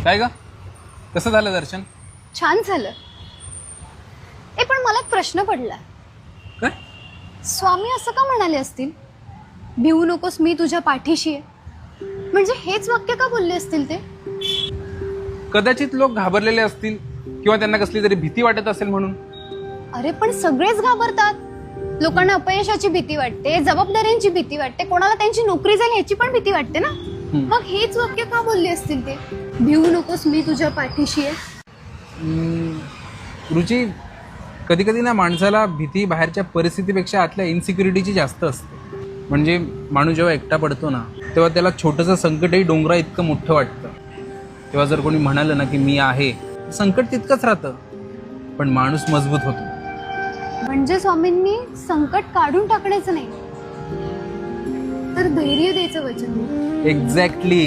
काय ग, कसं झालं दर्शन? छान झालं. पण मला एक प्रश्न पडला. काय? स्वामी असं का म्हणाले असतील, भिवू नकोस मी तुझ्या पाठीशी आहे? म्हणजे हेच वाक्य का बोलले असतील ते? कदाचित लोक घाबरलेले असतील किंवा त्यांना कसली तरी भीती वाटत असेल म्हणून. अरे पण सगळेच घाबरतात. लोकांना अपयशाची भीती वाटते, जबाबदाऱ्यांची भीती वाटते, कोणाला त्यांची नोकरी जाईल ह्याची पण भीती वाटते ना. मग हेच वाक्य का बोलले असतील ते, भिवू नकोस मी तुझ्या पाठीशी आहे? रुची, कधी कधी ना माणसाला भीती बाहेरच्या परिस्थितीपेक्षा आतल्या इन्सिक्युरिटीची जास्त असते. म्हणजे माणूस जेव्हा एकटा पडतो ना, तेव्हा त्याला छोटंसं संकटही डोंगरा इतकं मोठं वाटतं. तेव्हा जर कोणी म्हणालं ना की मी आहे, संकट तितकंच राहतं, पण माणूस मजबूत होतो. म्हणजे स्वामींनी संकट काढून टाकण्याचं नाही, तर धैर्य द्यायचं वचन. एक्झॅक्टली.